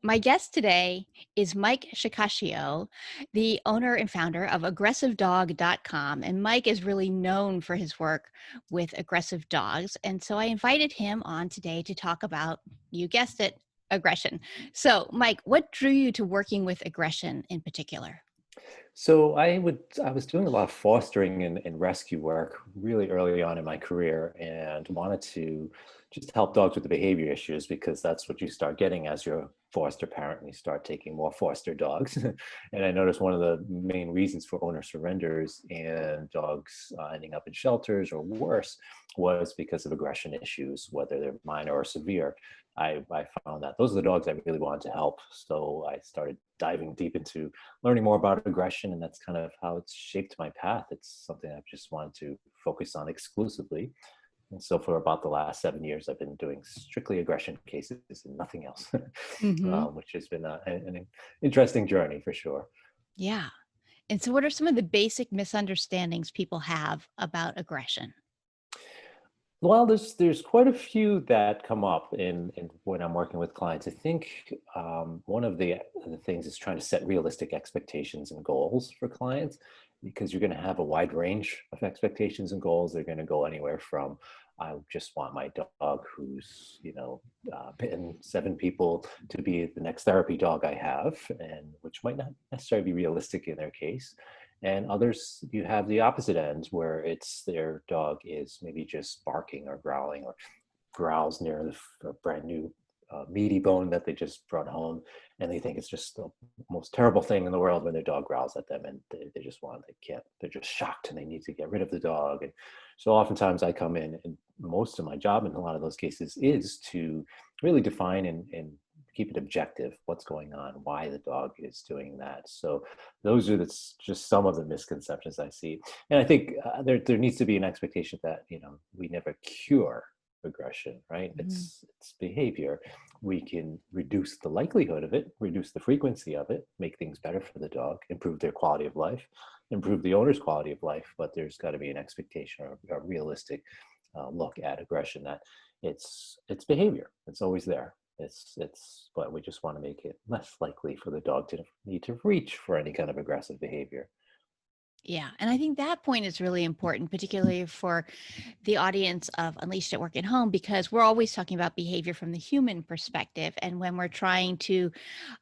My guest today is Mike Shikashio, the owner and founder of aggressivedog.com. And Mike is really known for his work with aggressive dogs. And so I invited him on today to talk about, you guessed it, aggression. So, Mike, what drew you to working with aggression in particular? So I was doing a lot of fostering and rescue work really early on in my career and wanted to just help dogs with the behavior issues because that's what you start getting as your foster parent and you start taking more foster dogs. And I noticed one of the main reasons for owner surrenders and dogs ending up in shelters or worse was because of aggression issues, whether they're minor or severe. I found that those are the dogs I really wanted to help. So I started diving deep into learning more about aggression, and that's kind of how it's shaped my path. It's something I've just wanted to focus on exclusively. And so for about the last 7 years, I've been doing strictly aggression cases and nothing else, Hmm. which has been an interesting journey for sure. Yeah. And so, what are some of the basic misunderstandings people have about aggression? Well, there's quite a few that come up in when I'm working with clients. I think one of the things is trying to set realistic expectations and goals for clients because you're going to have a wide range of expectations and goals. They're going to go anywhere from I just want my dog who's bitten 7 people to be the next therapy dog I have, and which might not necessarily be realistic in their case. And others, you have the opposite end where it's their dog is maybe just barking or growling or growls near a brand new meaty bone that they just brought home. And they think it's just the most terrible thing in the world when their dog growls at them and they just they can't, they're just shocked and they need to get rid of the dog. And so oftentimes I come in and most of my job in a lot of those cases is to really define and keep it objective what's going on, why the dog is doing that. So those are just some of the misconceptions I see. And I think there needs to be an expectation that we never cure aggression, right? Mhm. It's behavior. We can reduce the likelihood of it, reduce the frequency of it, make things better for the dog, improve their quality of life, improve the owner's quality of life. But there's got to be an expectation or a realistic look at aggression that it's behavior. It's always there. But we just want to make it less likely for the dog to need to reach for any kind of aggressive behavior. Yeah. And I think that point is really important, particularly for the audience of Unleashed at Work and Home, because we're always talking about behavior from the human perspective. And when we're trying to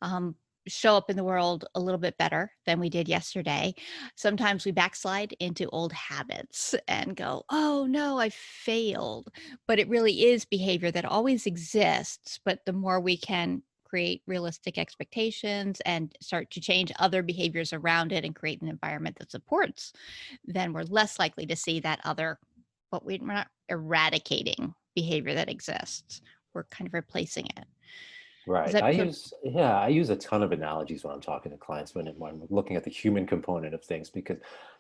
um, show up in the world a little bit better than we did yesterday, sometimes we backslide into old habits and go, oh no, I failed. But it really is behavior that always exists. But the more we can create realistic expectations and start to change other behaviors around it and create an environment that supports, then we're less likely to see that other, but we're not eradicating behavior that exists. We're kind of replacing it. Does Right. that feel I use a ton of analogies when I'm talking to clients when I'm looking at the human component of things because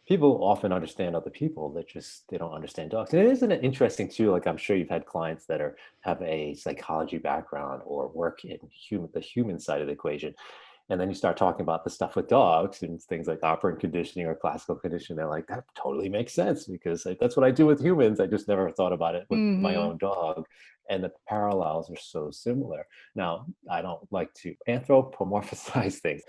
people often understand other people that just they don't understand dogs. And isn't it interesting too? Like I'm sure you've had clients that have a psychology background or work in the human side of the equation. And then you start talking about the stuff with dogs and things like operant conditioning or classical conditioning. They're like, that totally makes sense because that's what I do with humans. I just never thought about it with my Mhm. own dog. And the parallels are so similar. Now, I don't like to anthropomorphize things,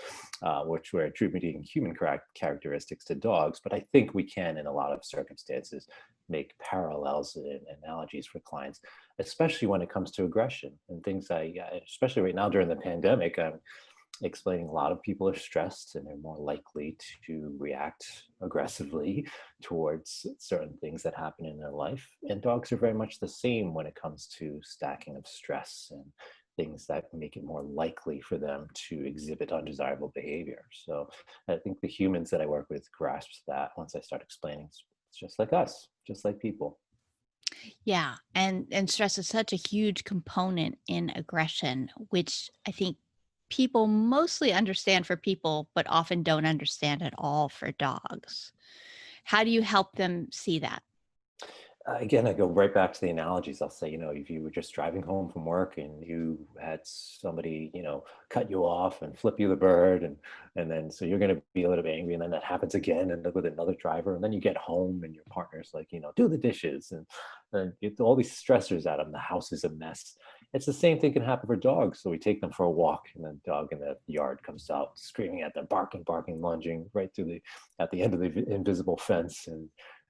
which we're attributing human characteristics to dogs, but I think we can, in a lot of circumstances, make parallels and analogies for clients, especially when it comes to aggression and things. Especially right now during the pandemic, I'm explaining a lot of people are stressed and they're more likely to react aggressively towards certain things that happen in their life. And dogs are very much the same when it comes to stacking of stress and things that make it more likely for them to exhibit undesirable behavior. So I think the humans that I work with grasp that once I start explaining it's just like us, just like people. Yeah, and stress is such a huge component in aggression, which I think people mostly understand for people, but often don't understand at all for dogs. How do you help them see that? Again, I go right back to the analogies. I'll say, if you were just driving home from work and you had somebody, cut you off and flip you the bird, and then so you're going to be a little bit angry, and then that happens again, and with another driver, and then you get home and your partner's like, do the dishes, and then you get all these stressors at them. The house is a mess. It's the same thing can happen for dogs. So we take them for a walk, and the dog in the yard comes out screaming at them, barking, lunging right through at the end of the invisible fence, and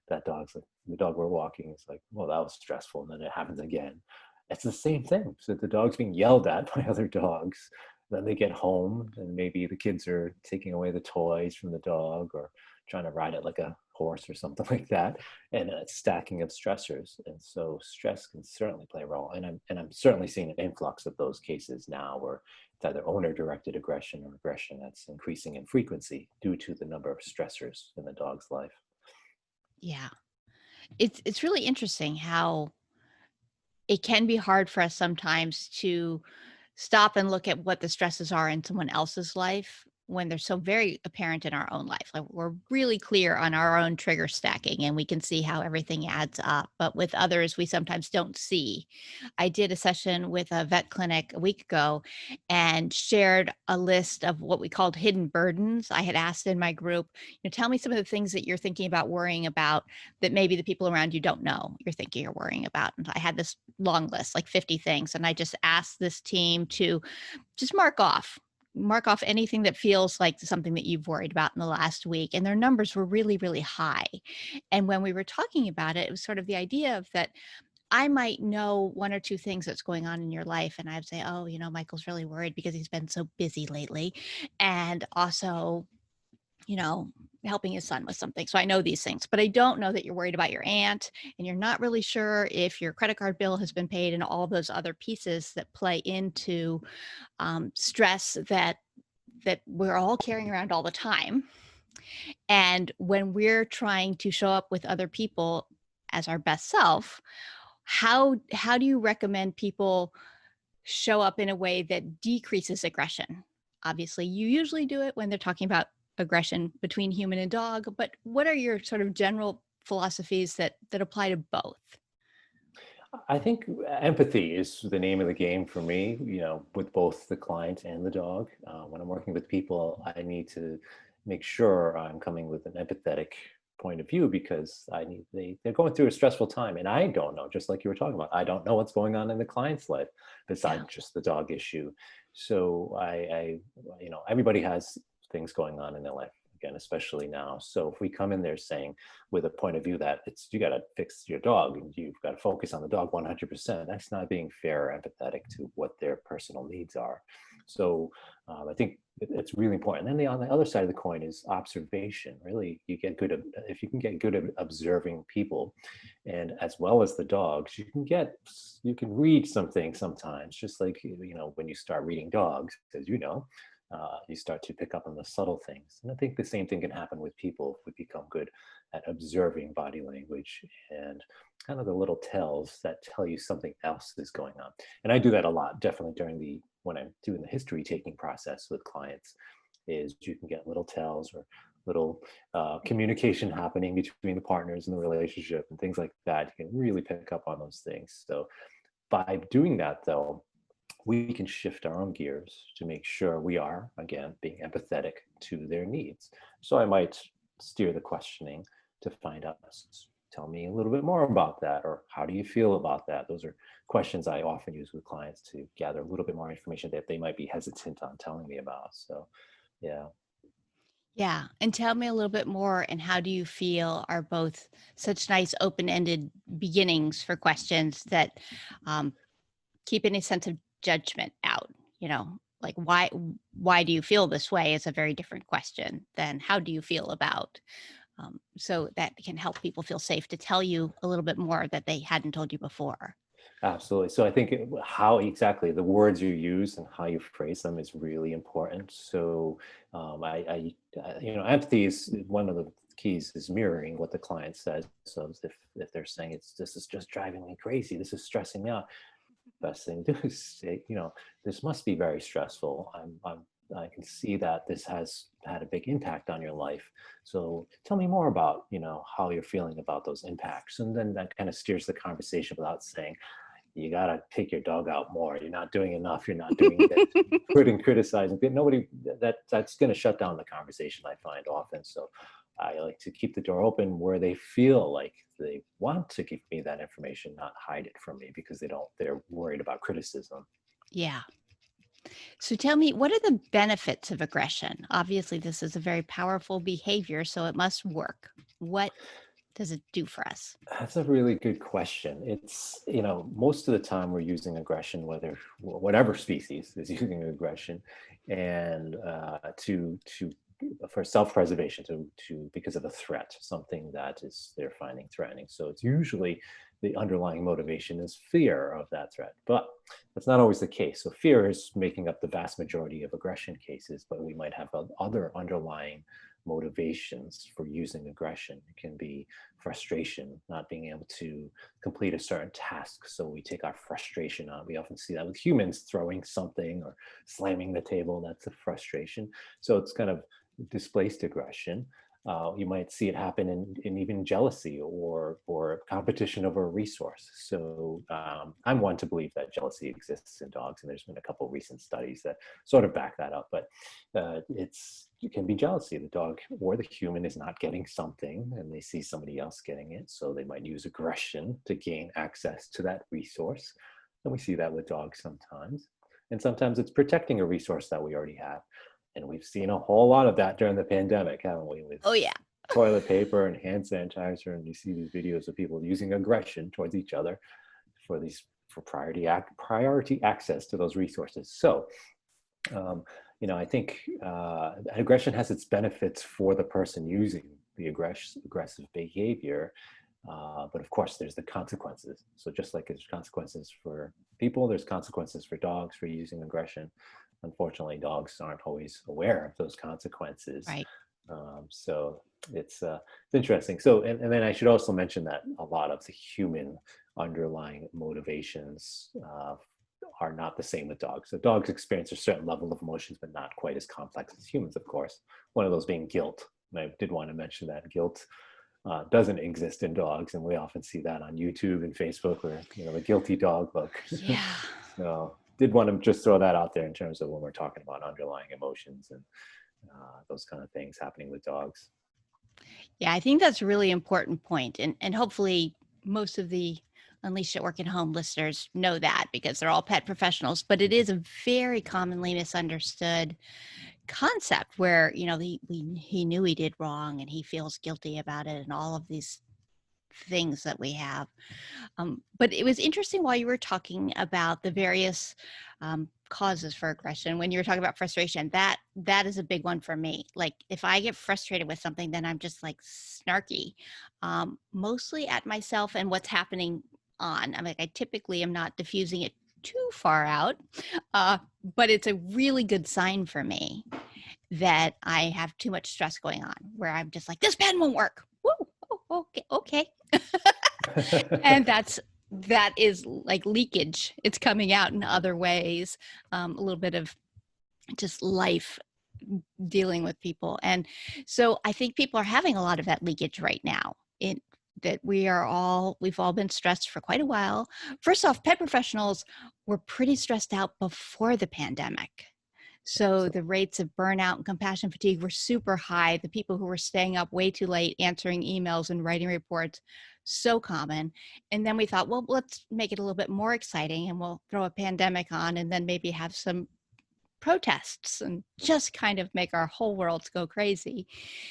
that dog's like, the dog we're walking is like, well, that was stressful. And then it happens again. It's the same thing. So the dog's being yelled at by other dogs. Then they get home and maybe the kids are taking away the toys from the dog or trying to ride it like a horse or something like that. And it's stacking of stressors. And so stress can certainly play a role. And I'm certainly seeing an influx of those cases now where it's either owner directed aggression or aggression that's increasing in frequency due to the number of stressors in the dog's life. Yeah. It's really interesting how it can be hard for us sometimes to stop and look at what the stresses are in someone else's life when they're so very apparent in our own life. Like we're really clear on our own trigger stacking and we can see how everything adds up. But with others, we sometimes don't see. I did a session with a vet clinic a week ago and shared a list of what we called hidden burdens. I had asked in my group, tell me some of the things that you're thinking about worrying about that maybe the people around you don't know you're thinking or worrying about. And I had this long list, like 50 things. And I just asked this team to just mark off anything that feels like something that you've worried about in the last week. And their numbers were really, really high. And when we were talking about it, it was sort of the idea of that I might know one or two things that's going on in your life. And I'd say, oh, Michael's really worried because he's been so busy lately. And also, you know, helping his son with something. So I know these things, but I don't know that you're worried about your aunt and you're not really sure if your credit card bill has been paid and all those other pieces that play into stress that we're all carrying around all the time. And when we're trying to show up with other people as our best self, how do you recommend people show up in a way that decreases aggression? Obviously, you usually do it when they're talking about aggression between human and dog, but what are your sort of general philosophies that apply to both? I think empathy is the name of the game for me, with both the client and the dog. When I'm working with people, I need to make sure I'm coming with an empathetic point of view because they're going through a stressful time and I don't know, just like you were talking about, I don't know what's going on in the client's life besides Yeah. just the dog issue. So everybody has things going on in their life again, especially now. So if we come in there saying, with a point of view that it's you got to fix your dog and you've got to focus on the dog 100%, that's not being fair or empathetic to what their personal needs are. So I think it's really important. And then on the other side of the coin is observation. Really, you get good if you can get good at observing people, and as well as the dogs, you can read something sometimes. Just like when you start reading dogs, as you start to pick up on the subtle things. And I think the same thing can happen with people if we become good at observing body language and kind of the little tells that tell you something else is going on. And I do that a lot, definitely when I'm doing the history taking process with clients, is you can get little tells or little communication happening between the partners in the relationship and things like that. You can really pick up on those things. So by doing that, though, we can shift our own gears to make sure we are, again, being empathetic to their needs. So I might steer the questioning to find out, tell me a little bit more about that, or how do you feel about that? Those are questions I often use with clients to gather a little bit more information that they might be hesitant on telling me about. So, yeah. Yeah. And tell me a little bit more. And how do you feel are both such nice open ended beginnings for questions that um, keep any sense of judgment out? Like why do you feel this way is a very different question than how do you feel about. So that can help people feel safe to tell you a little bit more that they hadn't told you before. Absolutely. So I think how exactly the words you use and how you phrase them is really important. So empathy is one of the keys is mirroring what the client says. So if they're saying this is just driving me crazy, this is stressing me out, best thing to do is say, this must be very stressful. I'm I can see that this has had a big impact on your life. So tell me more about, how you're feeling about those impacts. And then that kind of steers the conversation without saying, you got to take your dog out more. You're not doing enough. You're not doing this. Quitting criticizing. Nobody, that's going to shut down the conversation, I find often. So I like to keep the door open where they feel like they want to give me that information, not hide it from me because they're worried about criticism. Yeah. So tell me, what are the benefits of aggression? Obviously, this is a very powerful behavior, so it must work. What does it do for us? That's a really good question. It's, most of the time we're using aggression, whatever species is using aggression, and to for self-preservation, because of a threat, something that they're finding threatening. So it's usually the underlying motivation is fear of that threat, but that's not always the case. So fear is making up the vast majority of aggression cases, but we might have other underlying motivations for using aggression. It can be frustration, not being able to complete a certain task. So we take our frustration on. We often see that with humans, throwing something or slamming the table. That's a frustration. So it's kind of displaced aggression. You might see it happen in even jealousy or competition over a resource. So I'm one to believe that jealousy exists in dogs, and there's been a couple recent studies that sort of back that up. But it can be jealousy. The dog or the human is not getting something, and they see somebody else getting it, so they might use aggression to gain access to that resource. And we see that with dogs sometimes. And sometimes it's protecting a resource that we already have. And we've seen a whole lot of that during the pandemic, haven't we? With Oh, yeah. toilet paper and hand sanitizer, and you see these videos of people using aggression towards each other for priority access to those resources. So, I think aggression has its benefits for the person using the aggressive behavior. But of course, there's the consequences. So just like there's consequences for people, there's consequences for dogs for using aggression. Unfortunately, dogs aren't always aware of those consequences. Right. So it's interesting. So, and then I should also mention that a lot of the human underlying motivations are not the same with dogs. So dogs experience a certain level of emotions, but not quite as complex as humans, of course. One of those being guilt. And I did want to mention that guilt doesn't exist in dogs, and we often see that on YouTube and Facebook, where the guilty dog look. Yeah. So did want to just throw that out there in terms of when we're talking about underlying emotions and those kind of things happening with dogs. Yeah, I think that's a really important point. And hopefully most of the Unleashed at Work and Home listeners know that because they're all pet professionals. But it is a very commonly misunderstood concept where, he knew he did wrong and he feels guilty about it and all of these things that we have. But it was interesting while you were talking about the various causes for aggression. When you were talking about frustration, that is a big one for me. Like if I get frustrated with something, then I'm just like snarky, mostly at myself and what's happening on. I'm like, I typically am not diffusing it too far out, but it's a really good sign for me that I have too much stress going on, where I'm just like, this pen won't work. Woo! Oh, okay. And that is like leakage. It's coming out in other ways, a little bit of just life dealing with people. And so I think people are having a lot of that leakage right now that we've all been stressed for quite a while. First off, pet professionals were pretty stressed out before the pandemic. So the rates of burnout and compassion fatigue were super high. The people who were staying up way too late answering emails and writing reports, so common. And then we thought, well, let's make it a little bit more exciting and we'll throw a pandemic on and then maybe have some protests and just kind of make our whole world go crazy.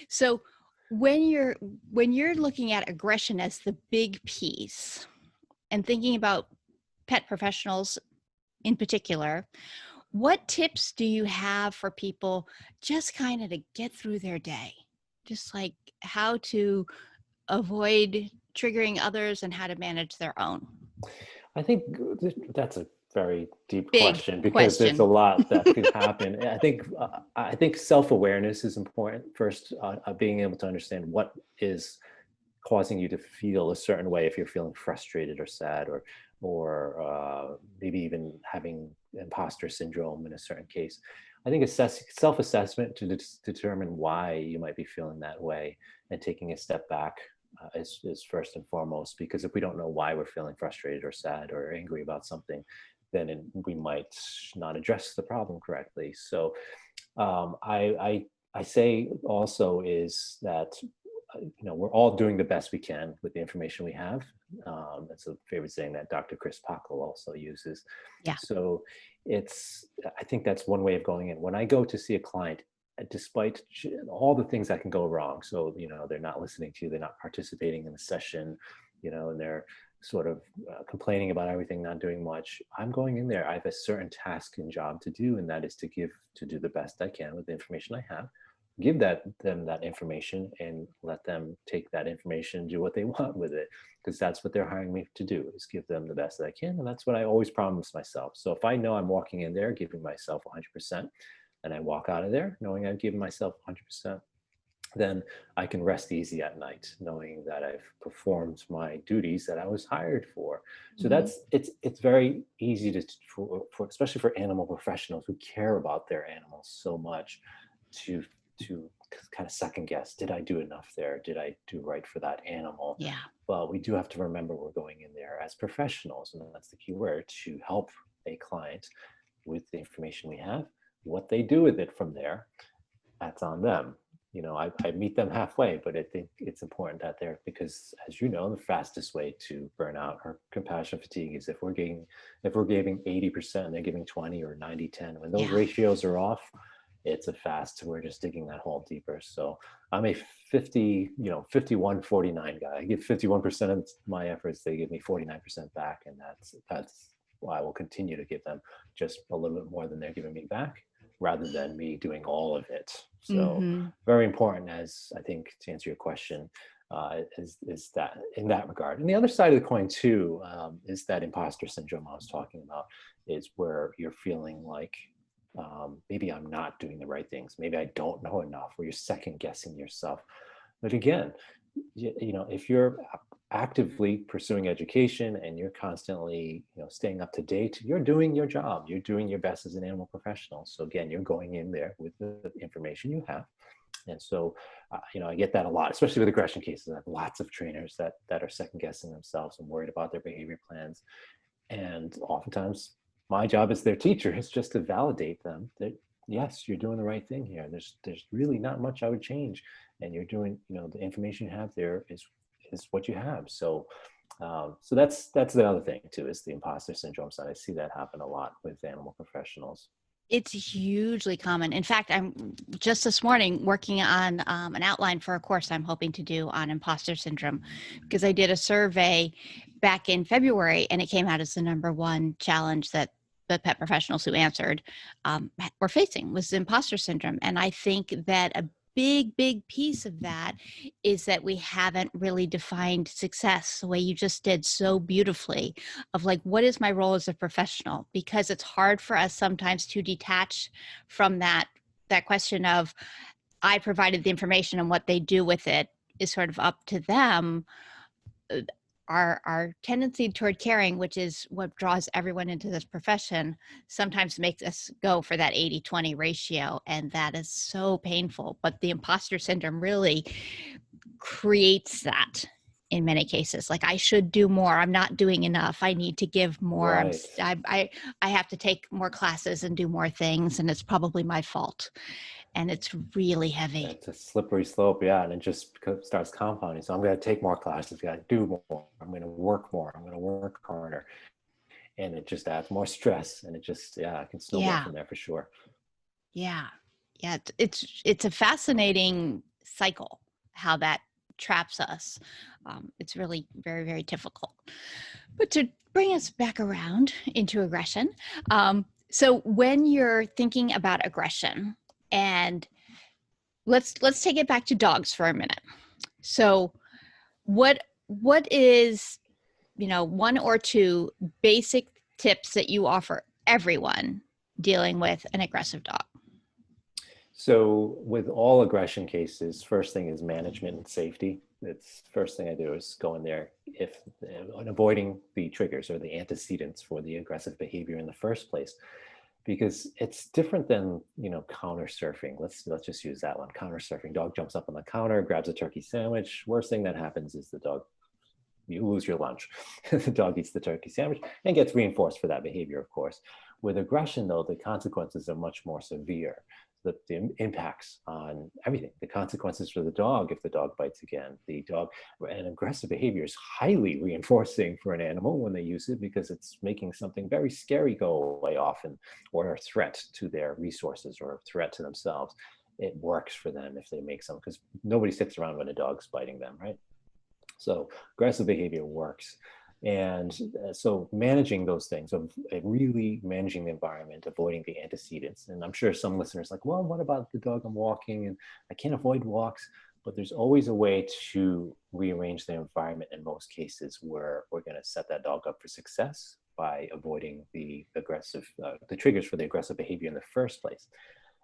So when you're looking at aggression as the big piece and thinking about pet professionals in particular, what tips do you have for people just kind of to get through their day? Just like how to avoid triggering others and how to manage their own? I think that's a very deep Big question because there's a question. lot that could happen. I think self-awareness is important. First, being able to understand what is causing you to feel a certain way, if you're feeling frustrated or sad or maybe even having imposter syndrome in a certain case. I think self-assessment to determine why you might be feeling that way, and taking a step back is first and foremost, because if we don't know why we're feeling frustrated or sad or angry about something, then we might not address the problem correctly. So I say also is that we're all doing the best we can with the information we have. That's a favorite saying that Dr. Chris Packel also uses. Yeah. So I think that's one way of going in. When I go to see a client, despite all the things that can go wrong, so they're not listening to you, they're not participating in the session, and they're sort of complaining about everything, not doing much. I'm going in there. I have a certain task and job to do, and that is to do the best I can with the information I have, give them that information, and let them take that information and do what they want with it, because that's what they're hiring me to do, is give them the best that I can. And that's what I always promise myself. So if I know I'm walking in there giving myself 100%, and I walk out of there knowing I've given myself 100%, then I can rest easy at night knowing that I've performed my duties that I was hired for. So Mhm. it's very easy for especially for animal professionals who care about their animals so much, to kind of second guess, did I do enough there? Did I do right for that animal? Yeah. But we do have to remember we're going in there as professionals, and that's the key word, to help a client with the information we have. What they do with it from there, that's on them. I meet them halfway, but I think it's important that because, as you know, the fastest way to burn out or compassion fatigue is if we're giving 80% and they're giving 20 or 90-10. When those Yeah. ratios are off, it's a fast. We're just digging that hole deeper. So I'm a 51-49 guy. I give 51% of my efforts. They give me 49% back. And that's why I will continue to give them just a little bit more than they're giving me back, rather than me doing all of it. So Hmm. very important, as I think, to answer your question, is that in that regard. And the other side of the coin too, is that imposter syndrome I was talking about, is where you're feeling like, maybe I'm not doing the right things. Maybe I don't know enough, where you're second guessing yourself. But again, if you're actively pursuing education and you're constantly, staying up to date, you're doing your job. You're doing your best as an animal professional. So again, you're going in there with the information you have. And so, I get that a lot, especially with aggression cases. I have lots of trainers that are second guessing themselves and worried about their behavior plans. And oftentimes, my job as their teacher is just to validate them that, yes, you're doing the right thing here. There's really not much I would change, and you're doing, the information you have there is what you have. So, so that's the other thing too, is the imposter syndrome side. I see that happen a lot with animal professionals. It's hugely common. In fact, I'm just this morning working on an outline for a course I'm hoping to do on imposter syndrome, because I did a survey back in February and it came out as the #1 challenge that the pet professionals who answered were facing was imposter syndrome. And I think that a big piece of that is that we haven't really defined success the way you just did so beautifully, of like, what is my role as a professional? Because it's hard for us sometimes to detach from that question of, I provided the information and what they do with it is sort of up to them. Our tendency toward caring, which is what draws everyone into this profession, sometimes makes us go for that 80-20 ratio, and that is so painful. But the imposter syndrome really creates that in many cases. Like, I should do more, I'm not doing enough, I need to give more, Right. I have to take more classes and do more things, and it's probably my fault, and it's really heavy. It's a slippery slope, yeah, and it just starts compounding. So I'm going to take more classes, got to do more. I'm going to work more. I'm going to work harder, and it just adds more stress, and it just, yeah, it can snowball Yeah. from there for sure. Yeah. Yeah. It's a fascinating cycle, how that traps us. It's really very difficult. But to bring us back around into aggression, so when you're thinking about aggression, and let's take it back to dogs for a minute. So what is, one or two basic tips that you offer everyone dealing with an aggressive dog? So with all aggression cases, first thing is management and safety. It's first thing I do is go in there and avoiding the triggers or the antecedents for the aggressive behavior in the first place. because it's different than, counter surfing. Let's just use that one. Counter surfing. Dog jumps up on the counter, grabs a turkey sandwich. Worst thing that happens is you lose your lunch. The dog eats the turkey sandwich and gets reinforced for that behavior, of course. With aggression, though, the consequences are much more severe. The impacts on everything, the consequences for the dog if the dog bites again, and aggressive behavior is highly reinforcing for an animal when they use it, because it's making something very scary go away often, or a threat to their resources or a threat to themselves. It works for them if they make some, because nobody sticks around when a dog's biting them, right? So aggressive behavior works. And so managing those things, of really managing the environment, avoiding the antecedents. And I'm sure some listeners are like, well, what about the dog I'm walking and I can't avoid walks? But there's always a way to rearrange the environment in most cases where we're going to set that dog up for success by avoiding the triggers for the aggressive behavior in the first place.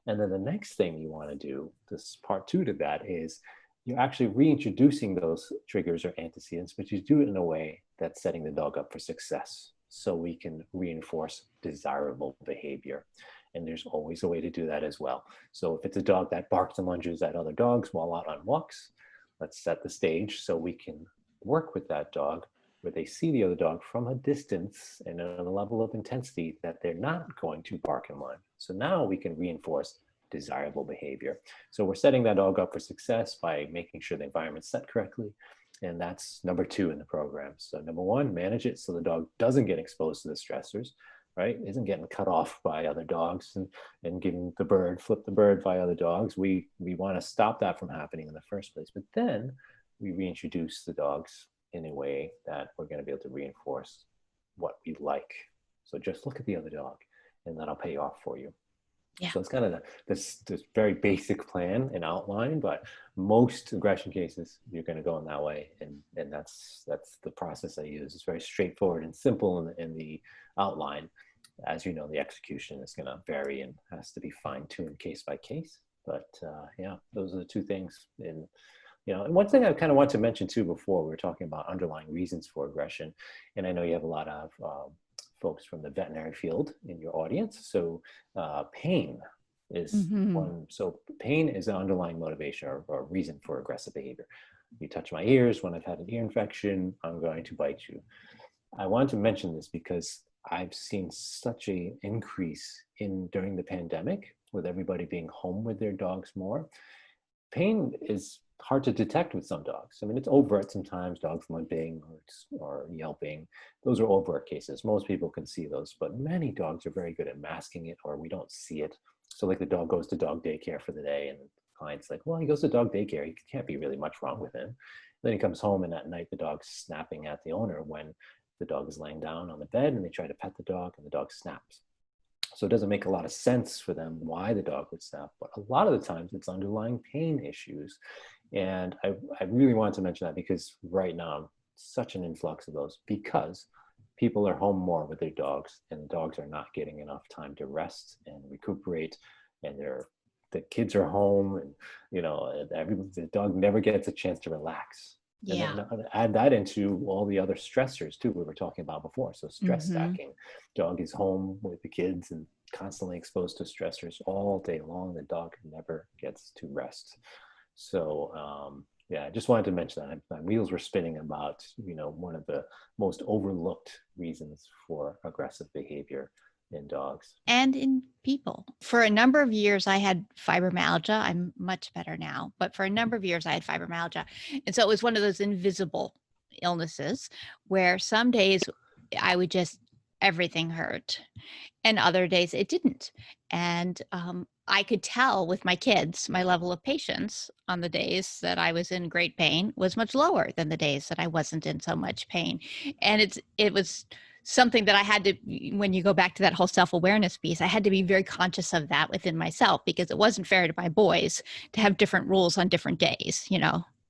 And then the next thing you want to do, this part two to that, is you're actually reintroducing those triggers or antecedents, but you do it in a way that's setting the dog up for success, so we can reinforce desirable behavior. And there's always a way to do that as well. So if it's a dog that barks and lunges at other dogs while out on walks, let's set the stage so we can work with that dog where they see the other dog from a distance and at a level of intensity that they're not going to bark and lunge. So now we can reinforce desirable behavior. So we're setting that dog up for success by making sure the environment's set correctly. And that's number two in the program. So number one, manage it so the dog doesn't get exposed to the stressors, right? Isn't getting cut off by other dogs and getting flip the bird by other dogs. We want to stop that from happening in the first place. But then we reintroduce the dogs in a way that we're going to be able to reinforce what we like. So just look at the other dog and that'll pay off for you. Yeah. So it's kind of this very basic plan and outline, but most aggression cases, you're going to go in that way. And that's the process I use. It's very straightforward and simple in the outline. As you know, the execution is going to vary and has to be fine-tuned case by case. But yeah, those are the two things. And one thing I kind of want to mention too, before we were talking about underlying reasons for aggression, and I know you have a lot of folks from the veterinary field in your audience. So pain is one. So pain is an underlying motivation or reason for aggressive behavior. You touch my ears when I've had an ear infection, I'm going to bite you. I wanted to mention this because I've seen such an increase during the pandemic with everybody being home with their dogs more. Pain is hard to detect with some dogs. I mean, it's overt sometimes, dogs limping or yelping. Those are overt cases. Most people can see those, but many dogs are very good at masking it, or we don't see it. So like the dog goes to dog daycare for the day and the client's like, well, he goes to dog daycare. He can't be really much wrong with him. Then he comes home and at night the dog's snapping at the owner when the dog is laying down on the bed and they try to pet the dog and the dog snaps. So it doesn't make a lot of sense for them why the dog would snap, but a lot of the times it's underlying pain issues. And I really wanted to mention that because right now, such an influx of those, because people are home more with their dogs and the dogs are not getting enough time to rest and recuperate, and the kids are home, and the dog never gets a chance to relax. Yeah. And then add that into all the other stressors too we were talking about before. So stress stacking. Dog is home with the kids and constantly exposed to stressors all day long. The dog never gets to rest. So yeah, I just wanted to mention that. My wheels were spinning about, one of the most overlooked reasons for aggressive behavior in dogs. And in people. For a number of years, I had fibromyalgia. I'm much better now, but for a number of years, I had fibromyalgia. And so it was one of those invisible illnesses where some days everything hurt, and other days it didn't. And I could tell with my kids, my level of patience on the days that I was in great pain was much lower than the days that I wasn't in so much pain. And it was something that I had to, when you go back to that whole self-awareness piece, I had to be very conscious of that within myself, because it wasn't fair to my boys to have different rules on different days.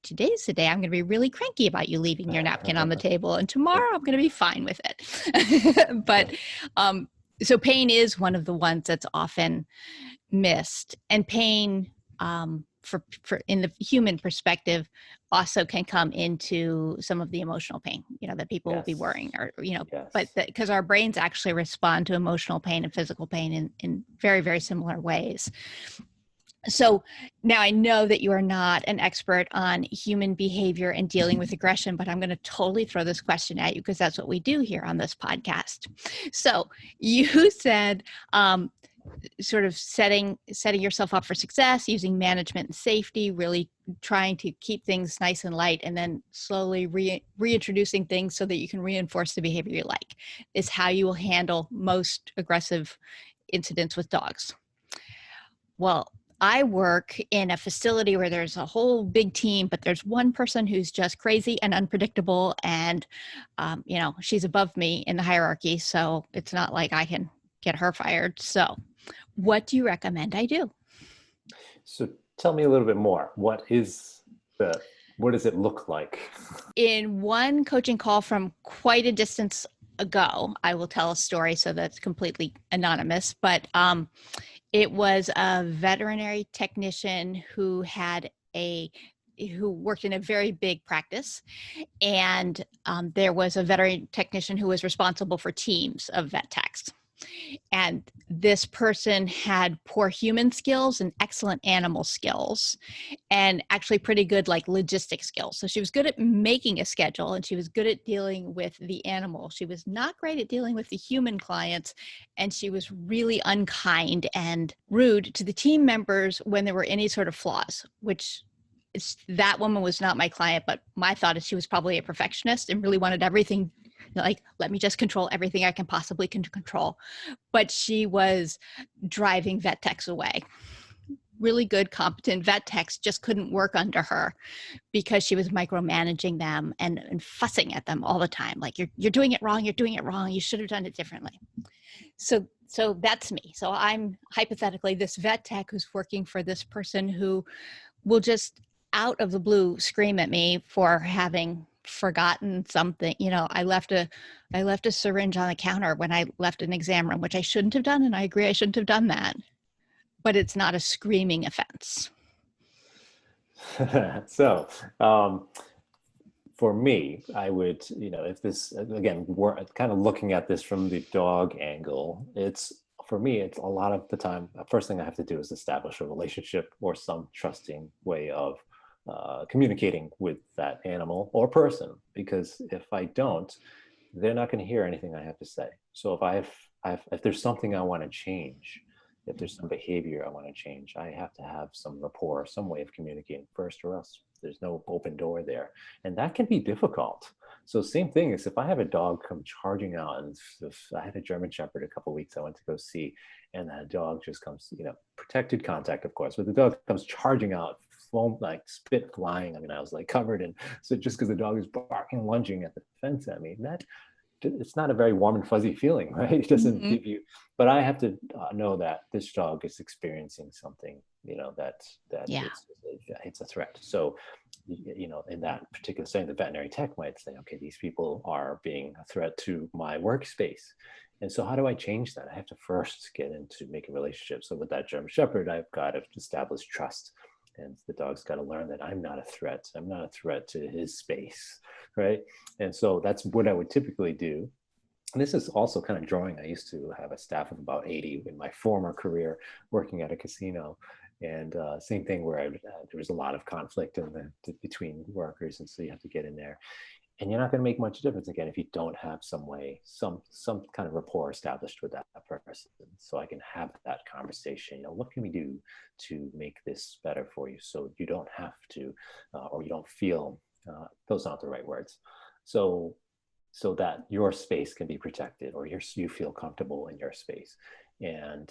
Today's the day I'm going to be really cranky about you leaving your napkin on the table, and tomorrow I'm going to be fine with it. But so pain is one of the ones that's often missed, and pain for in the human perspective also can come into some of the emotional pain, that people will be Yes. worrying, or, but Yes. because our brains actually respond to emotional pain and physical pain in very, very similar ways. So now I know that you are not an expert on human behavior and dealing with aggression, but I'm going to totally throw this question at you because that's what we do here on this podcast. So you said, sort of setting yourself up for success, using management and safety, really trying to keep things nice and light, and then slowly reintroducing things so that you can reinforce the behavior you like, is how you will handle most aggressive incidents with dogs. Well, I work in a facility where there's a whole big team, but there's one person who's just crazy and unpredictable. And, she's above me in the hierarchy. So it's not like I can get her fired. So what do you recommend I do? So tell me a little bit more. What does it look like? In one coaching call from quite a distance ago, I will tell a story so that's completely anonymous, but it was a veterinary technician who worked in a very big practice. And there was a veterinary technician who was responsible for teams of vet techs. And this person had poor human skills and excellent animal skills, and actually pretty good logistic skills. So she was good at making a schedule, and she was good at dealing with the animal. She was not great at dealing with the human clients, and she was really unkind and rude to the team members when there were any sort of flaws, which that woman was not my client, but my thought is she was probably a perfectionist and really wanted everything, let me just control everything I can possibly control. But she was driving vet techs away. Really good, competent vet techs just couldn't work under her because she was micromanaging them and fussing at them all the time. Like, you're doing it wrong. You're doing it wrong. You should have done it differently. So that's me. So I'm hypothetically this vet tech who's working for this person who will just out of the blue scream at me for having forgotten something. I left a syringe on the counter when I left an exam room, which I shouldn't have done. And I agree, I shouldn't have done that, but it's not a screaming offense. So, for me, I would, if this, again, we're kind of looking at this from the dog angle, for me, it's a lot of the time, the first thing I have to do is establish a relationship or some trusting way of communicating with that animal or person. Because if I don't, they're not going to hear anything I have to say. So if there's something I want to change, if there's some behavior I want to change, I have to have some rapport, some way of communicating first, or else there's no open door there. And that can be difficult. So same thing is if I have a dog come charging out, and if I had a German Shepherd a couple of weeks I went to go see, and that dog just comes, protected contact, of course, but the dog comes charging out, foam, like spit flying. I mean, I was like covered in, so just because the dog is barking, lunging at the fence at me, it's not a very warm and fuzzy feeling, right? It doesn't give you, but I have to know that this dog is experiencing something, that Yeah. it's a threat. So, in that particular setting, the veterinary tech might say, okay, these people are being a threat to my workspace. And so how do I change that? I have to first get into making relationships. So with that German Shepherd, I've got to establish trust. And the dog's got to learn that I'm not a threat. I'm not a threat to his space, right? And so that's what I would typically do. And this is also kind of drawing. I used to have a staff of about 80 in my former career working at a casino. And same thing where there was a lot of conflict between workers. And so you have to get in there. And you're not going to make much difference again if you don't have some kind of rapport established with that person. So I can have that conversation. What can we do to make this better for you, so you don't have to, or you don't feel. Those aren't the right words. So that your space can be protected, or you feel comfortable in your space. And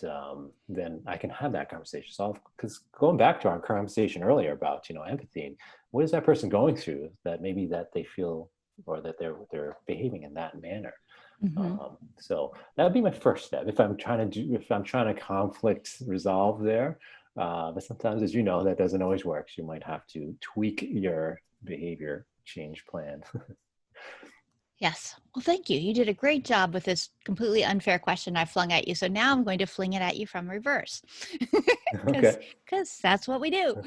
then I can have that conversation. So, because going back to our conversation earlier about empathy, what is that person going through that maybe that they feel, or that they're behaving in that manner. Mm-hmm. So that would be my first step if I'm trying to conflict resolve there. But sometimes, as you know, that doesn't always work. So you might have to tweak your behavior change plan. Yes. Well, thank you. You did a great job with this completely unfair question I flung at you. So now I'm going to fling it at you from reverse, because Okay. that's what we do.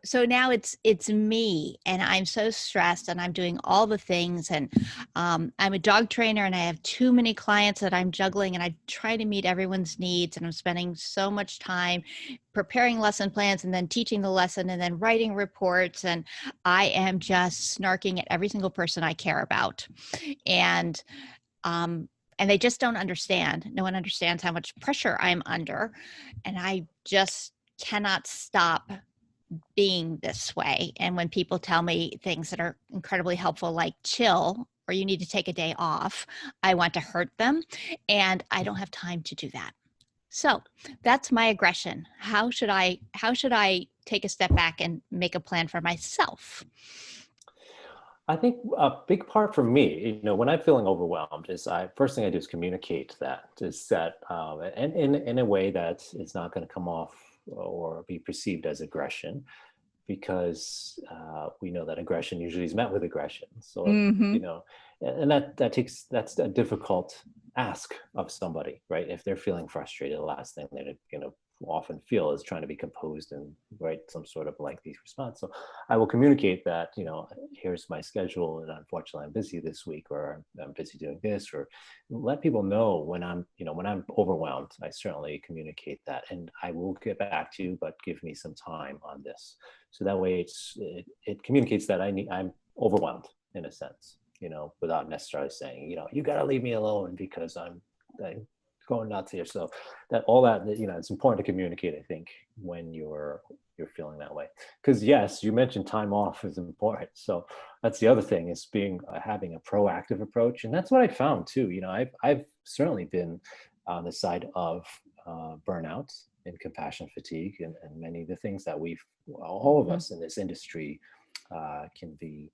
So now it's me, and I'm so stressed, and I'm doing all the things, and I'm a dog trainer, and I have too many clients that I'm juggling, and I try to meet everyone's needs, and I'm spending so much time preparing lesson plans, and then teaching the lesson, and then writing reports, and I am just snarking at every single person I care about. And um and they just don't understand. No one understands how much pressure I'm under, and I just cannot stop being this way. And when people tell me things that are incredibly helpful, like chill or you need to take a day off, I want to hurt them, and I don't have time to do that. So that's my aggression. How should I take a step back and make a plan for myself? I think a big part for me, when I'm feeling overwhelmed, is first thing I do is communicate that, and in a way that it's not going to come off or be perceived as aggression, because we know that aggression usually is met with aggression. So, Hmm. and that's a difficult ask of somebody, right? If they're feeling frustrated, the last thing they're often feel is trying to be composed and write some sort of lengthy response. So I will communicate that, here's my schedule, and unfortunately I'm busy this week, or I'm busy doing this, or let people know when I'm overwhelmed. I certainly communicate that, and I will get back to you, but give me some time on this. So that way it communicates that I'm overwhelmed in a sense, without necessarily saying, you got to leave me alone because I'm going nuts here. So that all that, it's important to communicate, I think, when you're feeling that way. Because yes, you mentioned time off is important. So that's the other thing, is having a proactive approach. And that's what I found too. I've certainly been on the side of burnout and compassion fatigue, and many of the things that all of Hmm. us in this industry can be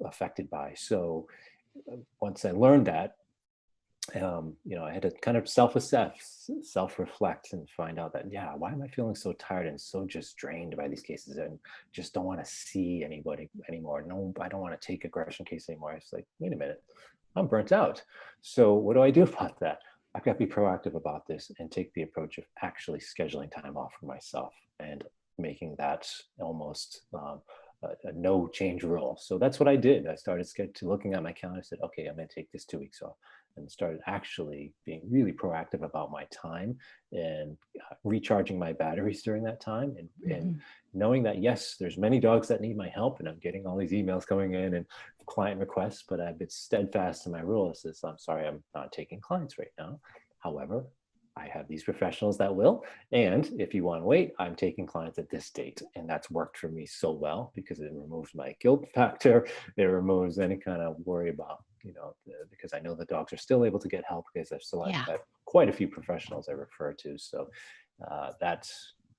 affected by. So once I learned that, I had to kind of self-assess, self-reflect, and find out that, yeah, why am I feeling so tired and so just drained by these cases, and just don't want to see anybody anymore? No, I don't want to take aggression case anymore. It's like, wait a minute, I'm burnt out. So what do I do about that? I've got to be proactive about this and take the approach of actually scheduling time off for myself and making that almost a no change rule. So that's what I did. I started looking at my calendar. I said, okay, I'm going to take this 2 weeks off, and started actually being really proactive about my time, and recharging my batteries during that time, and Hmm. knowing that, yes, there's many dogs that need my help, and I'm getting all these emails coming in and client requests, but I've been steadfast in my rule. It says, I'm sorry, I'm not taking clients right now. However, I have these professionals that will. And if you want to wait, I'm taking clients at this date. And that's worked for me so well, because it removes my guilt factor. It removes any kind of worry about, because I know the dogs are still able to get help, because I've Yeah. got quite a few professionals I refer to. So that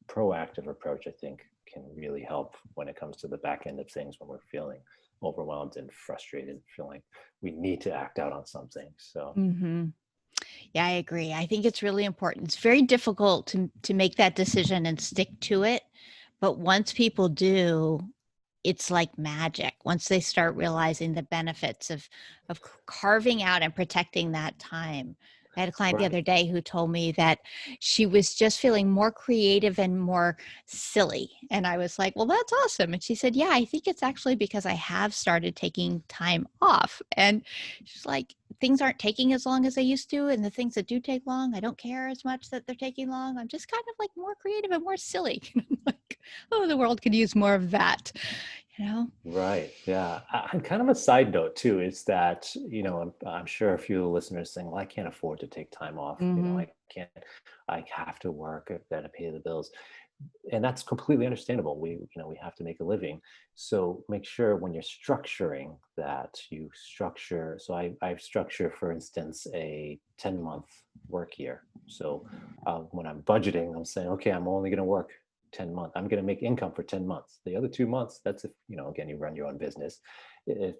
proactive approach, I think, can really help when it comes to the back end of things, when we're feeling overwhelmed and frustrated, feeling we need to act out on something. So, Hmm. Yeah, I agree. I think it's really important. It's very difficult to make that decision and stick to it, but once people do, it's like magic. Once they start realizing the benefits of carving out and protecting that time. I had a client the right. other day who told me that she was just feeling more creative and more silly. And I was like, well, that's awesome. And she said, yeah, I think it's actually because I have started taking time off. And she's like, things aren't taking as long as they used to. And the things that do take long, I don't care as much that they're taking long. I'm just kind of like more creative and more silly. Like, oh, the world could use more of that, you know? Right. Yeah. And kind of a side note too is that, I'm sure a few of the listeners saying, well, I can't afford to take time off. Hmm. I can't, I have to work, I've got to pay the bills. And that's completely understandable. We have to make a living. So make sure when you're structuring that, you structure. So I structure, for instance, a 10-month work year. So when I'm budgeting, I'm saying, okay, I'm only going to work 10 months. I'm going to make income for 10 months. The other 2 months, that's if, again, you run your own business. If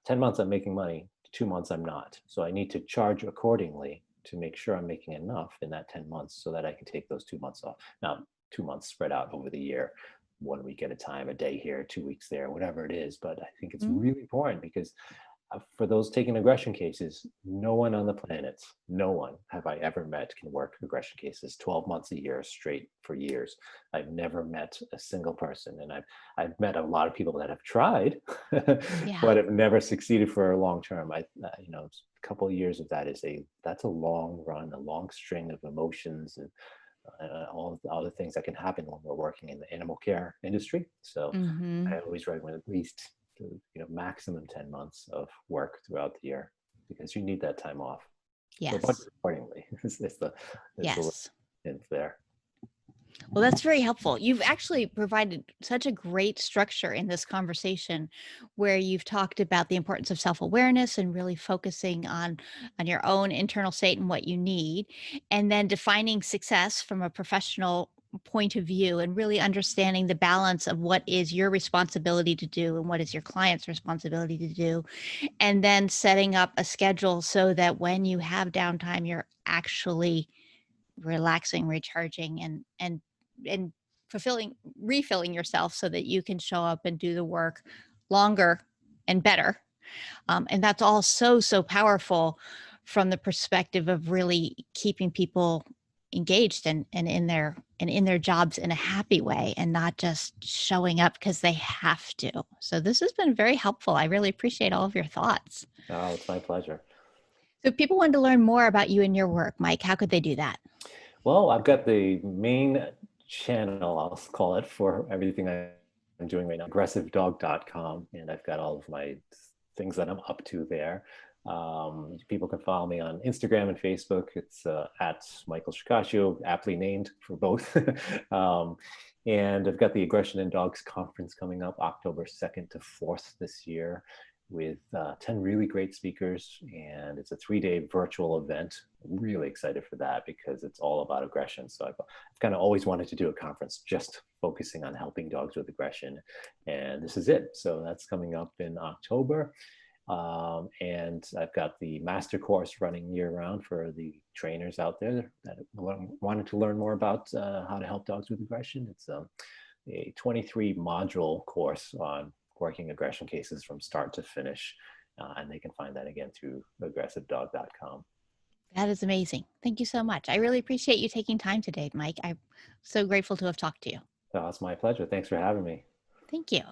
10 months I'm making money, 2 months I'm not. So I need to charge accordingly to make sure I'm making enough in that 10 months so that I can take those 2 months off. Now, 2 months spread out over the year, 1 week at a time, a day here, 2 weeks there, whatever it is. But I think it's really important, because For those taking aggression cases, no one on the planet, no one have I ever met can work aggression cases 12 months a year straight for years. I've never met a single person, and I've met a lot of people that have tried, Yeah. but have never succeeded for a long term. A couple of years of that that's a long run, a long string of emotions and all the other things that can happen when we're working in the animal care industry. So Hmm. I always recommend at least maximum 10 months of work throughout the year because you need that time off. So budget Yes. accordingly is the Yes. hint there. Well, that's very helpful. You've actually provided such a great structure in this conversation where you've talked about the importance of self-awareness and really focusing on your own internal state and what you need, and then defining success from a professional point of view and really understanding the balance of what is your responsibility to do and what is your client's responsibility to do, and then setting up a schedule so that when you have downtime, you're actually relaxing, recharging, and fulfilling refilling yourself so that you can show up and do the work longer and better. And that's all so powerful from the perspective of really keeping people engaged and in their jobs in a happy way and not just showing up because they have to. So this has been very helpful. I really appreciate all of your thoughts. Oh, it's my pleasure. So if people wanted to learn more about you and your work, Mike, how could they do that? Well, I've got the main channel, I'll call it, for everything I'm doing right now, aggressivedog.com, and I've got all of my things that I'm up to there. People can follow me on Instagram and Facebook. It's at Michael Shikashio, aptly named for both. um, and I've got the Aggression in Dogs conference coming up October 2nd to 4th this year with 10 really great speakers, and it's a 3-day virtual event. I'm really excited for that because it's all about aggression. So I've kind of always wanted to do a conference just focusing on helping dogs with aggression, and this is it. So that's coming up in October. And I've got the master course running year round for the trainers out there that wanted to learn more about how to help dogs with aggression. It's a 23 module course on working aggression cases from start to finish. And they can find that again through aggressivedog.com. That is amazing. Thank you so much. I really appreciate you taking time today, Mike. I'm so grateful to have talked to you. So it's my pleasure. Thanks for having me. Thank you.